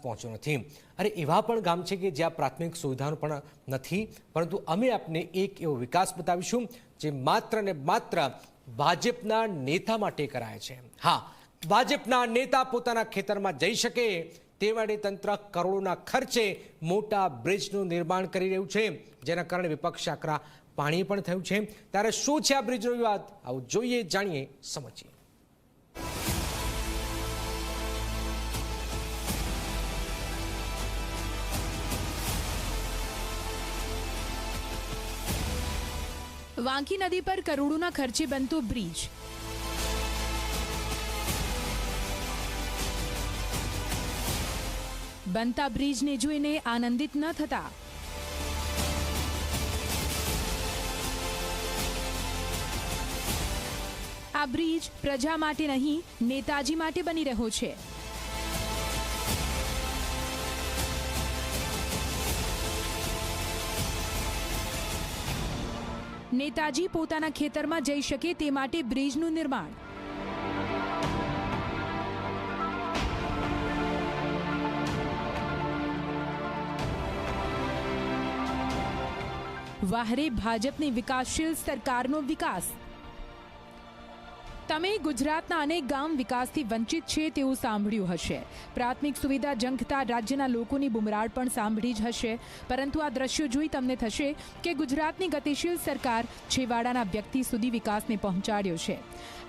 પહોંચ્યો નથી। અરે એવા પણ ગામ છે કે જ્યાં પ્રાથમિક સુવિધાઓ પણ નથી, પરંતુ અમે આપને એક એવો વિકાસ બતાવીશું જે માત્ર ને માત્ર ભાજપના નેતા માટે કરાય છે। હા, ભાજપના નેતા પોતાના ખેતરમાં જઈ શકે તે માટે તંત્ર કરોડોના ખર્ચે મોટા બ્રિજનું નિર્માણ કરી રહ્યું છે, જેના કારણે વિપક્ષ આકરા પાણી પણ થયું છે। ત્યારે શું છે આ બ્રિજનો વિવાદ? આવું જોઈએ, જાણીએ, સમજીએ। વાંકી નદી પર કરોડોના ખર્ચે બનતો બ્રિજ। બનતા બ્રિજને જોઈને આનંદિત ન થતા આ બ્રિજ પ્રજા માટે નહીં, નેતાજી માટે બની રહ્યો છે। નેતાજી પોતાના ખેતરમાં જઈ શકે તે માટે બ્રિજનું નિર્માણ। વાહરે ભાજપની વિકાસશીલ સરકારનો વિકાસ। તમે ગુજરાતના અનેક ગામ વિકાસથી વંચિત છે તેવું સાંભળ્યું હશે। પ્રાથમિક સુવિધા ઝંખતા રાજ્યના લોકોની બુમરાડ પણ સાંભળી જ હશે, પરંતુ આ દ્રશ્યો જોઈ તમને થશે કે ગુજરાતની ગતિશીલ સરકાર છેવાડાના વ્યક્તિ સુધી વિકાસને પહોંચાડ્યો છે।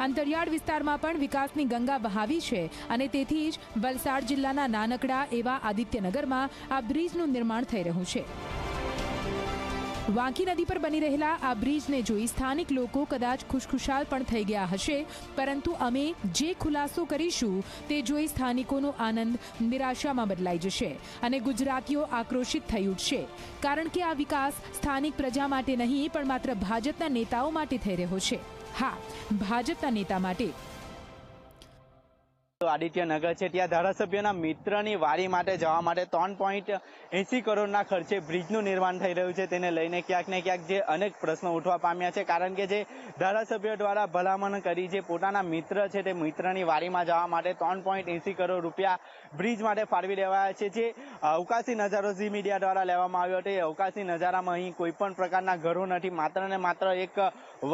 અંતરિયાળ વિસ્તારમાં પણ વિકાસની ગંગા વહાવી છે અને તેથી જ વલસાડ જિલ્લાના નાનકડા એવા આદિત્યનગરમાં આ બ્રિજનું નિર્માણ થઈ રહ્યું છે। વાંકી નદી પર બની રહેલા આ બ્રિજને જોઈ સ્થાનિક લોકો કદાચ ખુશખુશાલ પણ થઈ ગયા હશે, પરંતુ અમે જે ખુલાસો કરીશું તે જોઈ સ્થાનિકોનો આનંદ નિરાશામાં બદલાઈ જશે અને ગુજરાતીઓ આક્રોશિત થઈ ઉઠશે, કારણ કે આ વિકાસ સ્થાનિક પ્રજા માટે નહીં પણ માત્ર ભાજપના નેતાઓ માટે થઈ રહ્યો છે। હા, ભાજપના નેતા માટે। આદિત્યનગર છે ત્યાં ધારાસભ્યના મિત્રની વાડી માટે જવા માટે 3.80 કરોડના ખર્ચે બ્રિજનું નિર્માણ થઈ રહ્યું છે। તેને લઈને ક્યાંક ને ક્યાંક જે અનેક પ્રશ્નો ઉઠવા પામ્યા છે, કારણ કે જે ધારાસભ્ય દ્વારા ભલામણ કરી જે પોતાના મિત્ર છે તે મિત્રની વાડીમાં જવા માટે 3.80 કરોડ રૂપિયા બ્રિજ માટે ફાળવી દેવાયા છે। જે અવકાશી નજારો ઝી મીડિયા દ્વારા લેવામાં આવ્યો હતો, એ અવકાશી નજારામાં અહીં કોઈ પણ પ્રકારના ઘરો નથી, માત્ર ને માત્ર એક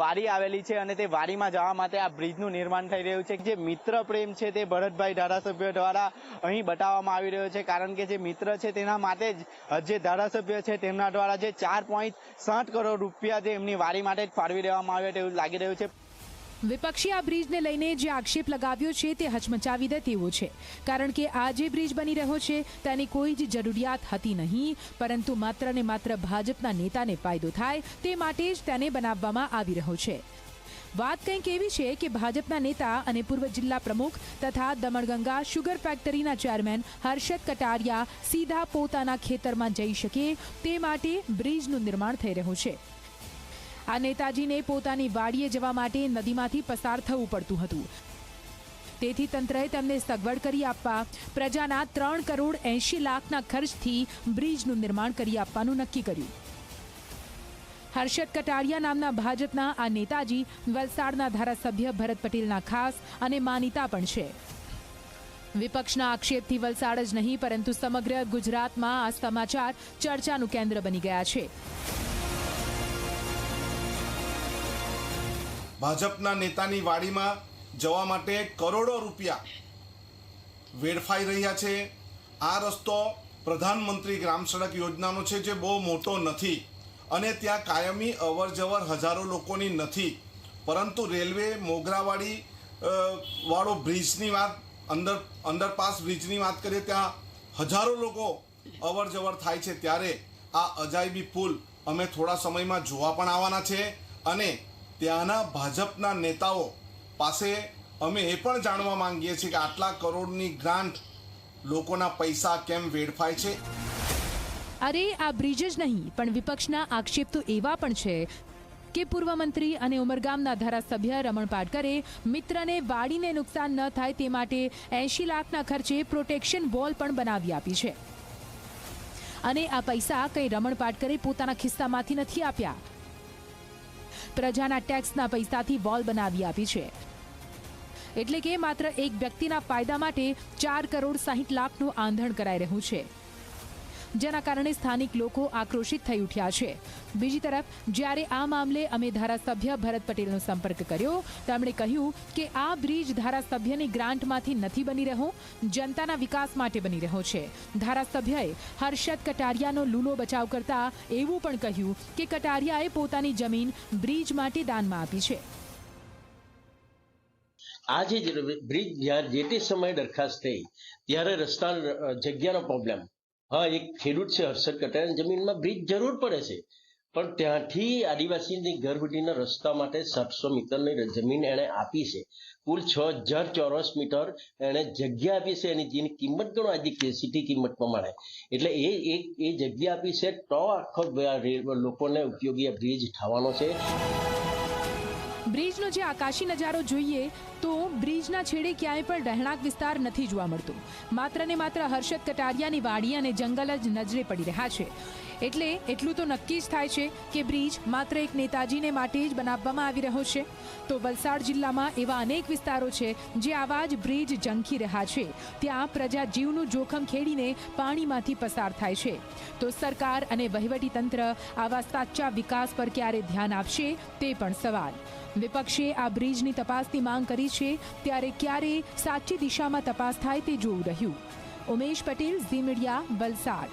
વાડી આવેલી છે અને તે વાડીમાં જવા માટે આ બ્રિજનું નિર્માણ થઈ રહ્યું છે। જે મિત્ર પ્રેમ છે તે ભરતભાઈ ધારાસભ્ય દ્વારા અહીં બતાવવામાં આવી રહ્યો છે, કારણ કે જે મિત્ર છે તેના માટે જ જે ધારાસભ્ય છે તેમના દ્વારા જે 4.60 કરોડ રૂપિયા જે એમની વાડી માટે જ ફાળવી દેવામાં આવ્યો તેવું લાગી રહ્યું છે। વિપક્ષી આ બ્રિજને લઈને જે આક્ષેપ લગાવ્યો છે તે હચમચાવી દે તેવો છે, કારણ કે આ જે બ્રિજ બની રહ્યો છે તેની કોઈ જ જરૂરિયાત હતી નહીં, પરંતુ માત્ર ને માત્ર ભાજપના નેતાને ફાયદો થાય તે માટે જ તેને બનાવવામાં આવી રહ્યો છે। વાત કંઈક એવી છે કે ભાજપના નેતા અને પૂર્વ જિલ્લા પ્રમુખ તથા દમણગંગા શુગર ફેક્ટરીના ચેરમેન હર્ષદ કટારિયા સીધા પોતાના ખેતરમાં જઈ શકે તે માટે બ્રિજનું નિર્માણ થઈ રહ્યું છે। આ નેતાજીને પોતાની વાડીએ જવા માટે નદીમાંથી પસાર થવું પડતું હતું, તેથી તંત્રએ તેમને સગવડ કરી આપવા પ્રજાના 3.80 કરોડના ખર્ચથી બ્રિજનું નિર્માણ કરી આપવાનું નક્કી કર્યું। હર્ષદ કટારિયા નામના ભાજપના આ નેતાજી વલસાડના ધારાસભ્ય ભરત પટેલના ખાસ અને માનીતા પણ છે। વિપક્ષના આક્ષેપથી વલસાડ જ નહીં પરંતુ સમગ્ર ગુજરાતમાં આ સમાચાર ચર્ચાનું કેન્દ્ર બની ગયા છે। ભાજપના નેતાની વાડીમાં જવા માટે કરોડો રૂપિયા વેડફાઈ રહ્યા છે। આ રસ્તો પ્રધાનમંત્રી ગ્રામ સડક યોજનાનો છે, જે બહુ મોટો નથી અને ત્યાં કાયમી અવર જવર હજારો લોકોની નથી, પરંતુ રેલવે મોગરાવાડી વાળો બ્રિજની વાત, અંડરપાસ બ્રિજની વાત કરીએ ત્યાં હજારો લોકો અવર જવર થાય છે। ત્યારે આ અજાયબી પુલ અમે થોડા સમયમાં જોવા પણ આવવાના છે અને ત્યાંના ભાજપના નેતાઓ પાસે અમે એ પણ જાણવા માંગીએ છીએ કે આટલા કરોડની ગ્રાન્ટ લોકોના પૈસા કેમ વેડફાય છે। અરે આ બ્રિજ જ નહીં પણ વિપક્ષના આક્ષેપ તો એવા પણ છે કે પૂર્વ મંત્રી અને ઉમરગામના ધારાસભ્ય રમણ પાટકરે મિત્રને વાડીને નુકસાન ન થાય તે માટે 80 લાખના ખર્ચે પ્રોટેક્શન વોલ પણ બનાવી આપી છે, અને આ પૈસા કંઈ રમણ પાટકરે પોતાના ખિસ્સામાંથી નથી આપ્યા, પ્રજાના ટેક્સના પૈસાથી વોલ બનાવી આપી છે। એટલે કે માત્ર એક વ્યક્તિના ફાયદા માટે 4 કરોડ 60 લાખનું આંધણ કરાઈ રહ્યું છે, જેના કારણે સ્થાનિક લોકો આક્રોશિત થઈ ઉઠ્યા છે। બીજી તરફ જ્યારે આ મામલે અમે ધારાસભ્ય ભરત પટેલનો સંપર્ક કર્યો, તેમણે કહ્યું કે આ બ્રિજ ધારાસભ્યની ગ્રાન્ટમાંથી નથી બની રહ્યો, જનતાના વિકાસ માટે બની રહ્યો છે। ધારાસભ્યએ હર્ષદ કટારિયાનો લૂલો બચાવ કરતા એવું પણ કહ્યું કે કટારિયાએ પોતાની જમીન બ્રિજ માટે દાનમાં આપી છે। આજે બ્રિજ જે તે સમયે દરખાસ્ત થઈ ત્યારે રસ્તા જગ્યાનો પ્રોબ્લેમ, હા એક ખેડૂત છે હર્ષદ કટારિયાની જમીનમાં બ્રિજ જરૂર પડે છે, પણ ત્યાંથી આદિવાસીની ઘર સુધીના રસ્તા માટે 700 મીટરની જમીન એણે આપી છે, કુલ 6000 ચોરસ મીટર એણે જગ્યા આપી છે, એની જેની કિંમત ગણો આજે સિટી કિંમત પ્રમાણે, એટલે એ જગ્યા આપી છે તો આખો લોકોને ઉપયોગી બ્રિજ થવાનો છે। બ્રિજનો જે આકાશી નજારો જોઈએ તો બ્રિજના છેડે ક્યાંય પણ રહેણાંક વિસ્તાર નથી જોવા મળતો, માત્ર ને માત્ર હર્ષદ કટારિયાની વાડી અને જંગલ જ નજરે પડી રહ્યા છે। એટલે એટલું તો નક્કી જ થાય છે કે બ્રિજ માત્ર એક નેતાજીને માટે જ બનાવવામાં આવી રહ્યો છે। તો વલસાડ જિલ્લામાં એવા અનેક વિસ્તારો છે જે આવા જ બ્રિજ ઝંખી રહ્યા છે, ત્યાં પ્રજા જીવનું જોખમ ખેડીને પાણીમાંથી પસાર થાય છે। તો સરકાર અને વહીવટી તંત્ર આવા સાચા વિકાસ પર ક્યારે ધ્યાન આપશે તે પણ સવાલ। વિપક્ષે આ બ્રિજની તપાસની માંગ કરી છે, ત્યારે ક્યારે સાચી દિશામાં તપાસ થાય તે જોવું રહ્યું। ઉમેશ પટેલ, ઝી મીડિયા, વલસાડ।